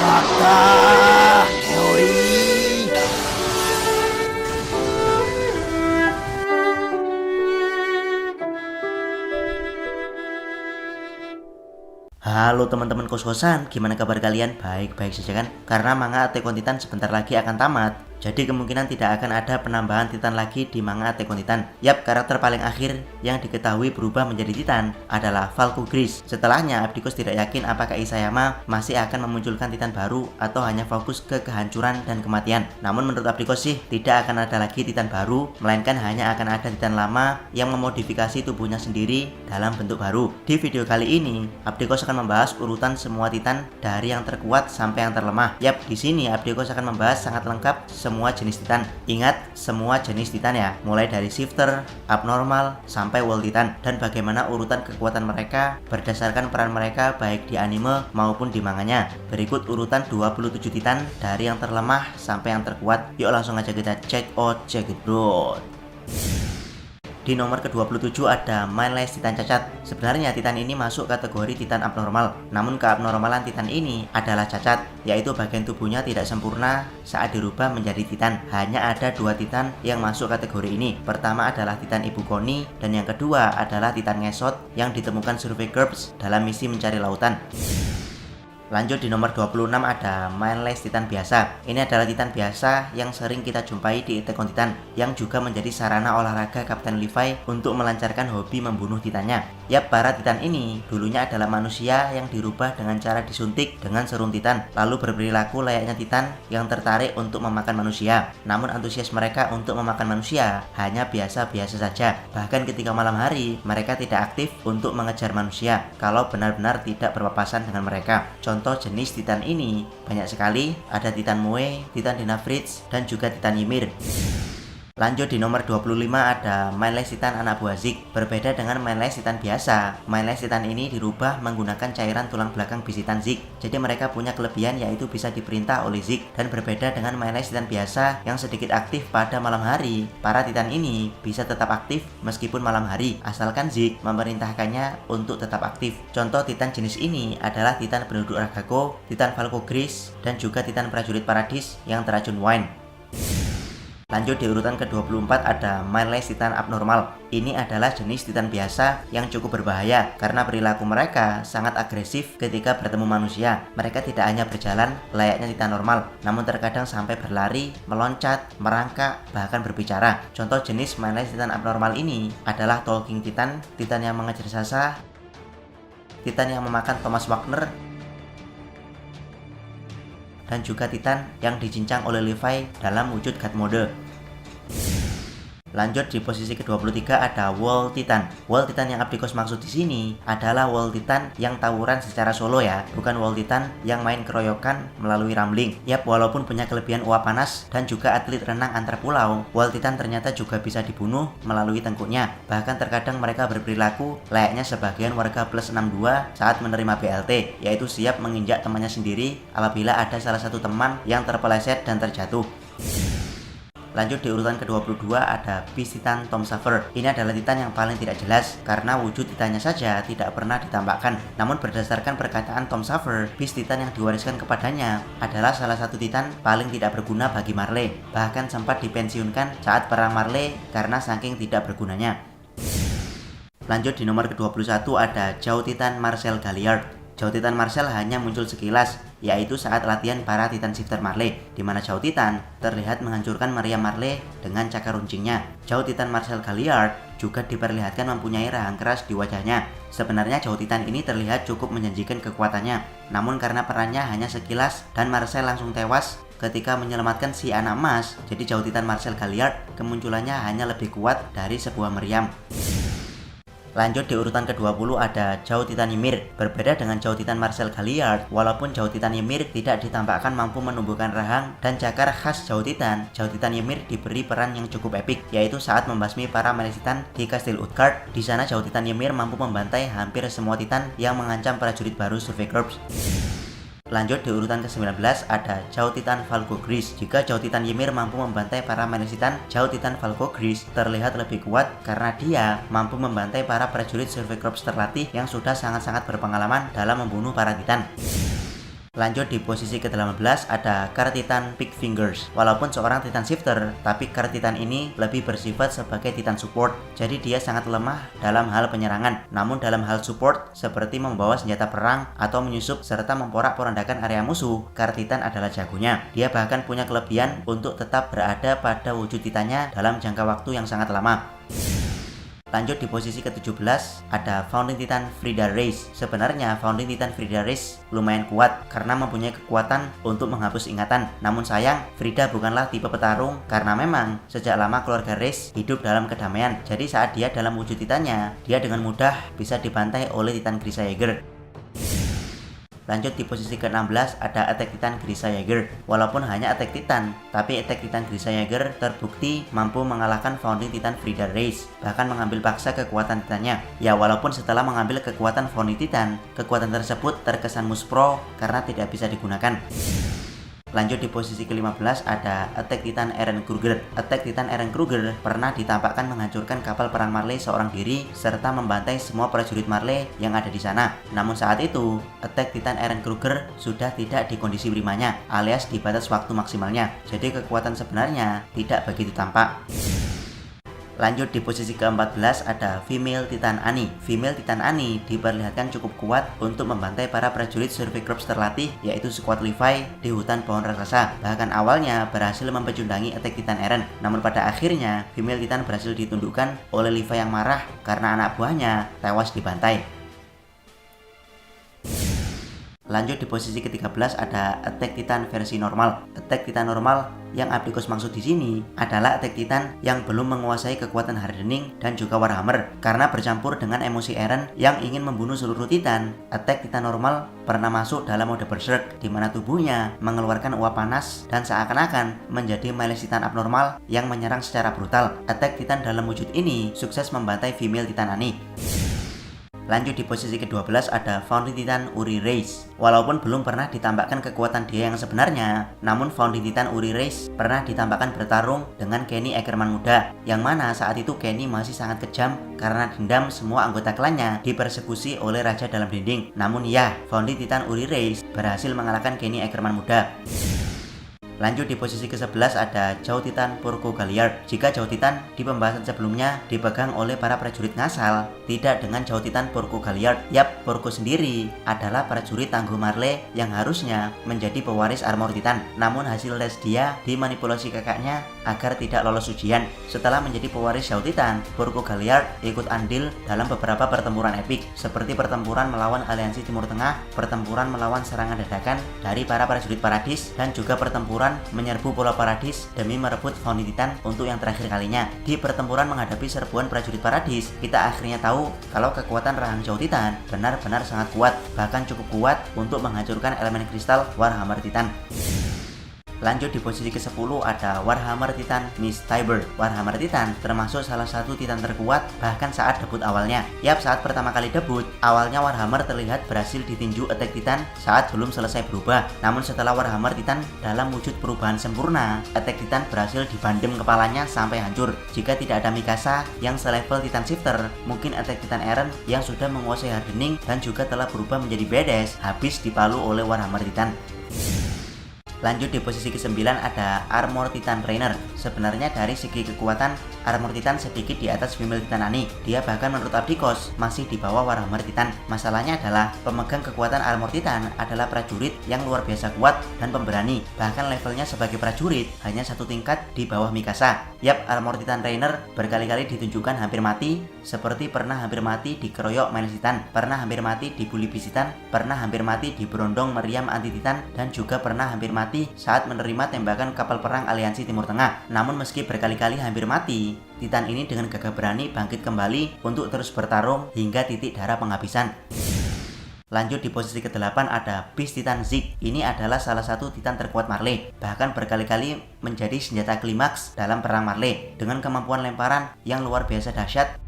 Kata teori. Halo teman-teman kos-kosan, gimana kabar kalian? Baik-baik saja kan? Karena manga Attack on Titan sebentar lagi akan tamat, jadi kemungkinan tidak akan ada penambahan Titan lagi di manga Attack on Titan. Yap, karakter paling akhir yang diketahui berubah menjadi Titan adalah Falco Gris. Setelahnya, Abdikos tidak yakin apakah Isayama masih akan memunculkan Titan baru atau hanya fokus ke kehancuran dan kematian. Namun menurut Abdikos sih, tidak akan ada lagi Titan baru, melainkan hanya akan ada Titan lama yang memodifikasi tubuhnya sendiri dalam bentuk baru. Di video kali ini, Abdikos akan membahas urutan semua Titan dari yang terkuat sampai yang terlemah. Yap, di sini Abdikos akan membahas sangat lengkap semua jenis Titan. Ingat, semua jenis Titan ya, mulai dari Shifter, Abnormal, sampai Wall Titan, dan bagaimana urutan kekuatan mereka berdasarkan peran mereka baik di anime maupun di manganya. Berikut urutan 27 Titan dari yang terlemah sampai yang terkuat. Yuk langsung aja kita check it bro. Di nomor ke-27 ada Mindless Titan cacat. Sebenarnya Titan ini masuk kategori Titan abnormal. Namun keabnormalan Titan ini adalah cacat, yaitu bagian tubuhnya tidak sempurna saat dirubah menjadi Titan. Hanya ada dua Titan yang masuk kategori ini. Pertama adalah Titan Ibu Koni, dan yang kedua adalah Titan Ngesot yang ditemukan Survey Corps dalam misi mencari lautan. Lanjut di nomor 26 ada Mindless Titan biasa. Ini adalah Titan biasa yang sering kita jumpai di Attack on Titan, yang juga menjadi sarana olahraga Kapten Levi untuk melancarkan hobi membunuh Titannya. Yap, para Titan ini dulunya adalah manusia yang dirubah dengan cara disuntik dengan serum Titan, lalu berperilaku layaknya Titan yang tertarik untuk memakan manusia. Namun antusias mereka untuk memakan manusia hanya biasa-biasa saja. Bahkan ketika malam hari, mereka tidak aktif untuk mengejar manusia kalau benar-benar tidak berpapasan dengan mereka. Contoh jenis Titan ini banyak sekali, ada Titan Moe, Titan Dynafritz, dan juga Titan Ymir. Lanjut di nomor 25 ada Mindless Titan anak buah Zeke. Berbeda dengan Mindless Titan biasa, Mindless Titan ini dirubah menggunakan cairan tulang belakang bisitan Zeke. Jadi mereka punya kelebihan yaitu bisa diperintah oleh Zeke. Dan berbeda dengan Mindless Titan biasa yang sedikit aktif pada malam hari, para Titan ini bisa tetap aktif meskipun malam hari, asalkan Zeke memerintahkannya untuk tetap aktif. Contoh Titan jenis ini adalah Titan penduduk Ragago, Titan Falco Gris, dan juga Titan prajurit Paradis yang teracun wine. Lanjut di urutan ke-24 ada Mindless Titan abnormal. Ini adalah jenis Titan biasa yang cukup berbahaya karena perilaku mereka sangat agresif ketika bertemu manusia. Mereka tidak hanya berjalan layaknya Titan normal, namun terkadang sampai berlari, meloncat, merangkak, bahkan berbicara. Contoh jenis Mindless Titan abnormal ini adalah Talking Titan, Titan yang mengejar Sasha, Titan yang memakan Thomas Wagner, dan juga Titan yang dicincang oleh Levi dalam wujud God Mode. Lanjut di posisi ke-23 ada Wall Titan. Wall Titan yang Abdikos maksud di sini adalah Wall Titan yang tawuran secara solo ya, bukan Wall Titan yang main keroyokan melalui rambling. Yap, walaupun punya kelebihan uap panas dan juga atlet renang antar pulau, Wall Titan ternyata juga bisa dibunuh melalui tengkuknya. Bahkan terkadang mereka berperilaku layaknya sebagian warga plus 62 saat menerima BLT, yaitu siap menginjak temannya sendiri apabila ada salah satu teman yang terpeleset dan terjatuh. Lanjut di urutan ke-22 ada Beast Titan Tom Saver. Ini adalah Titan yang paling tidak jelas karena wujud Titannya saja tidak pernah ditampakkan. Namun berdasarkan perkataan Tom Saver, Beast Titan yang diwariskan kepadanya adalah salah satu Titan paling tidak berguna bagi Marley. Bahkan sempat dipensiunkan saat perang Marley karena saking tidak bergunanya. Lanjut di nomor ke-21 ada Jauh Titan Marcel Galliard. Jauh Titan Marcel hanya muncul sekilas, yaitu saat latihan para Titan Shifter Marley, di mana Jauh Titan terlihat menghancurkan meriam Marley dengan cakar runcingnya. Jauh Titan Marcel Galliard juga diperlihatkan mempunyai rahang keras di wajahnya. Sebenarnya Jauh Titan ini terlihat cukup menjanjikan kekuatannya, namun karena perannya hanya sekilas dan Marcel langsung tewas ketika menyelamatkan si anak emas, jadi Jauh Titan Marcel Galliard kemunculannya hanya lebih kuat dari sebuah meriam. Lanjut di urutan ke-20 ada Jauh Titan Ymir. Berbeda dengan Jauh Titan Marcel Galliard, walaupun Jauh Titan Ymir tidak ditampakkan mampu menumbuhkan rahang dan cakar khas Jauh Titan Ymir diberi peran yang cukup epik, yaitu saat membasmi para Mindless Titan di Kastil Utgard. Di sana Jauh Titan Ymir mampu membantai hampir semua Titan yang mengancam prajurit baru Survey Corps. Lanjut di urutan ke-19 ada Jauh Titan Falco Gris. Jika Jauh Titan Ymir mampu membantai para Mindless Titan, Jauh Titan Falco Gris terlihat lebih kuat karena dia mampu membantai para prajurit Survey Corps terlatih yang sudah sangat-sangat berpengalaman dalam membunuh para Titan. Lanjut di posisi ke-18 ada card Titan Big Fingers. Walaupun seorang Titan Shifter, tapi card Titan ini lebih bersifat sebagai Titan Support. Jadi dia sangat lemah dalam hal penyerangan. Namun dalam hal support seperti membawa senjata perang atau menyusup serta memporak-porandakan area musuh, card Titan adalah jagonya. Dia bahkan punya kelebihan untuk tetap berada pada wujud Titannya dalam jangka waktu yang sangat lama. Lanjut di posisi ke-17 ada Founding Titan Frida Reyes. Sebenarnya Founding Titan Frida Reyes lumayan kuat karena mempunyai kekuatan untuk menghapus ingatan. Namun sayang, Frida bukanlah tipe petarung karena memang sejak lama keluarga Reyes hidup dalam kedamaian. Jadi saat dia dalam wujud Titannya, dia dengan mudah bisa dibantai oleh Titan Grisha Yeager. Lanjut di posisi ke-16 ada Attack Titan Grisha Yeager. Walaupun hanya Attack Titan, tapi Attack Titan Grisha Yeager terbukti mampu mengalahkan Founding Titan Frida Reyes, bahkan mengambil paksa kekuatan Titannya. Ya walaupun setelah mengambil kekuatan Founding Titan, kekuatan tersebut terkesan muspro karena tidak bisa digunakan. Lanjut di posisi ke-15 ada Attack Titan Eren Kruger. Attack Titan Eren Kruger pernah ditampakkan menghancurkan kapal perang Marley seorang diri serta membantai semua prajurit Marley yang ada di sana. Namun saat itu, Attack Titan Eren Kruger sudah tidak di kondisi primanya alias di batas waktu maksimalnya. Jadi kekuatan sebenarnya tidak begitu tampak. Lanjut di posisi ke-14 ada Female Titan Annie. Female Titan Annie diperlihatkan cukup kuat untuk membantai para prajurit Survey Corps terlatih yaitu Squad Levi di hutan pohon raksasa. Bahkan awalnya berhasil mempecundangi Attack Titan Eren. Namun pada akhirnya Female Titan berhasil ditundukkan oleh Levi yang marah karena anak buahnya tewas dibantai. Lanjut di posisi ke-13 ada Attack Titan versi normal. Attack Titan normal yang Abdikos maksud di sini adalah Attack Titan yang belum menguasai kekuatan Hardening dan juga Warhammer. Karena bercampur dengan emosi Eren yang ingin membunuh seluruh Titan, Attack Titan normal pernah masuk dalam mode Berserk di mana tubuhnya mengeluarkan uap panas dan seakan-akan menjadi Malice Titan abnormal yang menyerang secara brutal. Attack Titan dalam wujud ini sukses membantai Female Titan Annie. Lanjut di posisi ke-12 ada Founding Titan Uri Reyes. Walaupun belum pernah ditampakkan kekuatan dia yang sebenarnya, namun Founding Titan Uri Reyes pernah ditampakkan bertarung dengan Kenny Ackerman muda, yang mana saat itu Kenny masih sangat kejam karena dendam semua anggota klannya dipersekusi oleh Raja dalam Dinding. Namun ya, Founding Titan Uri Reyes berhasil mengalahkan Kenny Ackerman muda. Lanjut di posisi ke-11 ada Jaw Titan Porco Galliard. Jika Jaw Titan di pembahasan sebelumnya dipegang oleh para prajurit ngasal, tidak dengan Jaw Titan Porco Galliard. Yap, Porco sendiri adalah prajurit tangguh Marley yang harusnya menjadi pewaris armor Titan. Namun hasil tes dia dimanipulasi kakaknya agar tidak lolos ujian. Setelah menjadi pewaris Jaw Titan, Porco Galliard ikut andil dalam beberapa pertempuran epik, seperti pertempuran melawan Aliansi Timur Tengah, pertempuran melawan serangan dadakan dari para prajurit Paradis, dan juga pertempuran menyerbu Pulau Paradis demi merebut Founding Titan untuk yang terakhir kalinya. Di pertempuran menghadapi serbuan prajurit Paradis, kita akhirnya tahu kalau kekuatan rahang Jaw Titan benar-benar sangat kuat, bahkan cukup kuat untuk menghancurkan elemen kristal Warhammer Titan. Lanjut di posisi ke-10 ada Warhammer Titan Miss Tiber. Warhammer Titan termasuk salah satu Titan terkuat bahkan saat debut awalnya. Yap, saat pertama kali debut, awalnya Warhammer terlihat berhasil ditinju Attack Titan saat belum selesai berubah. Namun setelah Warhammer Titan dalam wujud perubahan sempurna, Attack Titan berhasil dibandem kepalanya sampai hancur. Jika tidak ada Mikasa yang selevel Titan Shifter, mungkin Attack Titan Eren yang sudah menguasai Hardening dan juga telah berubah menjadi badass habis dipalu oleh Warhammer Titan. Lanjut di posisi ke-9 ada Armor Titan Rainer. Sebenarnya dari segi kekuatan, Armor Titan sedikit di atas Female Titan Annie. Dia bahkan menurut Abdikos masih di bawah Warhammer Titan. Masalahnya adalah pemegang kekuatan Armor Titan adalah prajurit yang luar biasa kuat dan pemberani. Bahkan levelnya sebagai prajurit hanya satu tingkat di bawah Mikasa. Yap, Armor Titan Rainer berkali-kali ditunjukkan hampir mati, seperti pernah hampir mati di keroyok Malice Titan, pernah hampir mati di Bully Beast Titan, pernah hampir mati di Berondong Meriam Anti Titan, dan juga pernah hampir mati saat menerima tembakan kapal perang Aliansi Timur Tengah. Namun meski berkali-kali hampir mati, Titan ini dengan gagah berani bangkit kembali untuk terus bertarung hingga titik darah penghabisan. Lanjut di posisi ke-8 ada Beast Titan Zeke. Ini adalah salah satu Titan terkuat Marley, bahkan berkali-kali menjadi senjata klimaks dalam perang Marley dengan kemampuan lemparan yang luar biasa dahsyat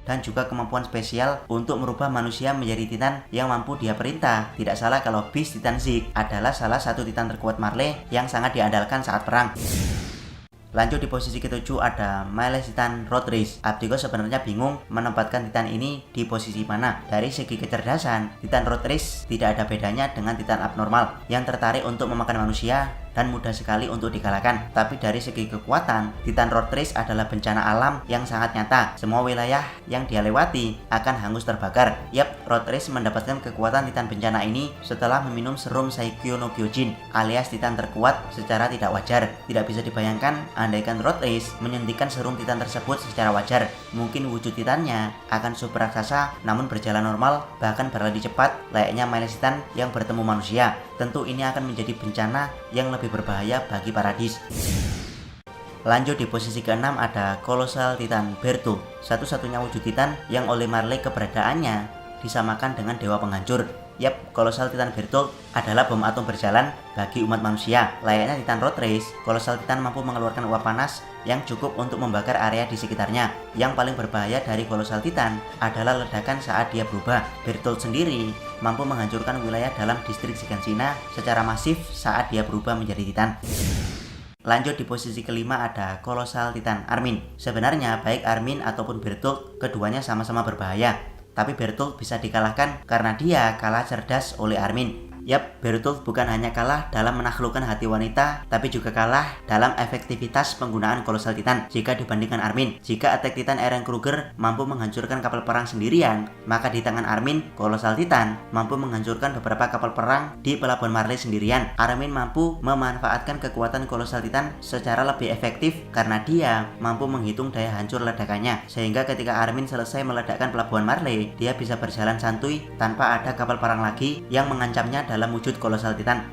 dan juga kemampuan spesial untuk merubah manusia menjadi Titan yang mampu dia perintah. Tidak salah kalau Beast Titan Zeke adalah salah satu Titan terkuat Marley yang sangat diandalkan saat perang. Lanjut di posisi ketujuh ada Miles Titan Road Race. Abdiko sebenarnya bingung menempatkan Titan ini di posisi mana. Dari segi kecerdasan, Titan Road Race tidak ada bedanya dengan Titan abnormal yang tertarik untuk memakan manusia dan mudah sekali untuk dikalahkan. Tapi dari segi kekuatan, Titan Road Race adalah bencana alam yang sangat nyata. Semua wilayah yang dia lewati akan hangus terbakar. Yap, Road Race mendapatkan kekuatan Titan bencana ini setelah meminum serum Saikyo no Kyojin alias Titan terkuat secara tidak wajar. Tidak bisa dibayangkan andaikan Road Race menyuntikkan serum Titan tersebut secara wajar. Mungkin wujud Titannya akan super raksasa namun berjalan normal, bahkan berlari cepat layaknya Miles Titan yang bertemu manusia. Tentu ini akan menjadi bencana yang lebih berbahaya bagi Paradis. Lanjut di posisi ke-6 ada Colossal Titan Bertholdt, satu-satunya wujud Titan yang oleh Marley keberadaannya disamakan dengan dewa penghancur. Yap, Colossal Titan Bertholdt adalah bom atom berjalan bagi umat manusia. Layaknya Titan Road Race, Colossal Titan mampu mengeluarkan uap panas yang cukup untuk membakar area di sekitarnya. Yang paling berbahaya dari Colossal Titan adalah ledakan saat dia berubah. Bertholdt sendiri mampu menghancurkan wilayah dalam distrik Shiganshina secara masif saat dia berubah menjadi Titan. Lanjut di posisi kelima ada Colossal Titan Armin. Sebenarnya baik Armin ataupun Bertholdt keduanya sama-sama berbahaya. Tapi Bertholdt bisa dikalahkan karena dia kalah cerdas oleh Armin. Yap, Bertholdt bukan hanya kalah dalam menaklukkan hati wanita, tapi juga kalah dalam efektivitas penggunaan Colossal Titan jika dibandingkan Armin. Jika attack Titan Eren Kruger mampu menghancurkan kapal perang sendirian, maka di tangan Armin, Colossal Titan mampu menghancurkan beberapa kapal perang di pelabuhan Marley sendirian. Armin mampu memanfaatkan kekuatan Colossal Titan secara lebih efektif karena dia mampu menghitung daya hancur ledakannya. Sehingga ketika Armin selesai meledakkan pelabuhan Marley, dia bisa berjalan santuy tanpa ada kapal perang lagi yang mengancamnya dalam wujud Colossal Titan.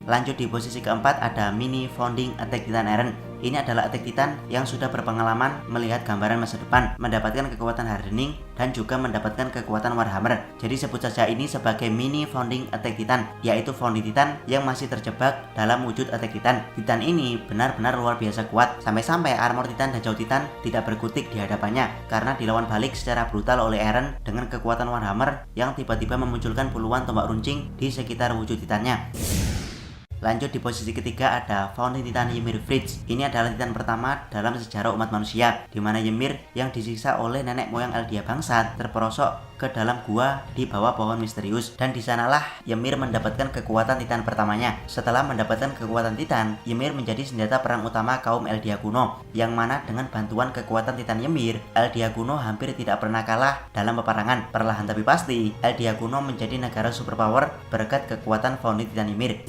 Lanjut di posisi keempat ada Mini Founding Attack Titan Eren. Ini adalah attack Titan yang sudah berpengalaman melihat gambaran masa depan, mendapatkan kekuatan hardening dan juga mendapatkan kekuatan Warhammer. Jadi sebut saja ini sebagai Mini Founding Attack Titan, yaitu Founding Titan yang masih terjebak dalam wujud attack Titan. Titan ini benar-benar luar biasa kuat, sampai-sampai armor Titan dan Jaw Titan tidak berkutik di hadapannya karena dilawan balik secara brutal oleh Eren dengan kekuatan Warhammer yang tiba-tiba memunculkan puluhan tombak runcing di sekitar wujud Titannya. Lanjut di posisi ketiga ada Founding Titan Ymir Fritz. Ini adalah Titan pertama dalam sejarah umat manusia, di mana Ymir yang disiksa oleh nenek moyang Eldia bangsat terperosok ke dalam gua di bawah pohon misterius, dan di sanalah Ymir mendapatkan kekuatan Titan pertamanya. Setelah mendapatkan kekuatan Titan, Ymir menjadi senjata perang utama kaum Eldia kuno, yang mana dengan bantuan kekuatan Titan Ymir, Eldia kuno hampir tidak pernah kalah dalam peperangan. Perlahan tapi pasti, Eldia kuno menjadi negara superpower berkat kekuatan Founding Titan Ymir.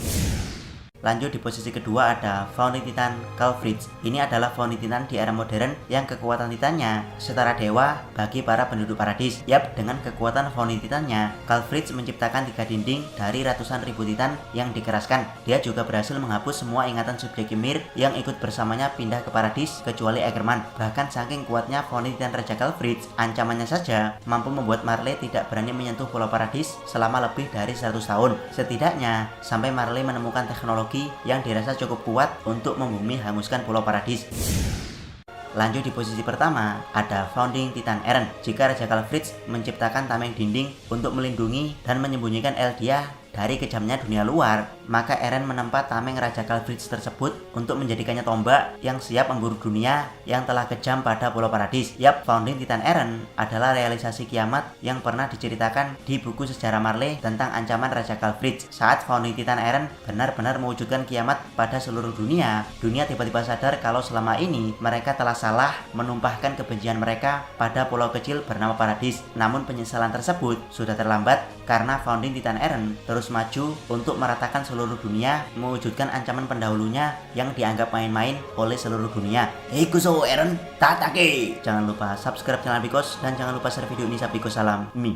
Lanjut di posisi kedua ada Founding Titan Calfritz. Ini adalah Founding Titan di era modern yang kekuatan Titannya setara dewa bagi para penduduk Paradis. Yap, dengan kekuatan Founding Titannya, Calfritz menciptakan 3 dinding dari ratusan ribu Titan yang dikeraskan. Dia juga berhasil menghapus semua ingatan subjek Ymir yang ikut bersamanya pindah ke Paradis kecuali Ackerman. Bahkan saking kuatnya Founding Titan Raja Calfritz, ancamannya saja mampu membuat Marley tidak berani menyentuh Pulau Paradis selama lebih dari 100 tahun. Setidaknya sampai Marley menemukan teknologi yang dirasa cukup kuat untuk membumi hanguskan Pulau Paradis. Lanjut di posisi pertama ada Founding Titan Eren. Jika Raja Calfritz menciptakan tameng dinding untuk melindungi dan menyembunyikan Eldia dari kejamnya dunia luar, maka Eren menempa tameng Raja Calfritz tersebut untuk menjadikannya tombak yang siap memburu dunia yang telah kejam pada Pulau Paradis. Yap, Founding Titan Eren adalah realisasi kiamat yang pernah diceritakan di buku sejarah Marley tentang ancaman Raja Calfritz. Saat Founding Titan Eren benar-benar mewujudkan kiamat pada seluruh dunia, dunia tiba-tiba sadar kalau selama ini mereka telah salah menumpahkan kebencian mereka pada pulau kecil bernama Paradis. Namun penyesalan tersebut sudah terlambat karena Founding Titan Eren terus maju untuk meratakan seluruh dunia, mewujudkan ancaman pendahulunya yang dianggap main-main oleh seluruh dunia. Ikuso Eren Tatake. Jangan lupa subscribe channel Bikos dan jangan lupa share video ini. Sabiko salam. Mi.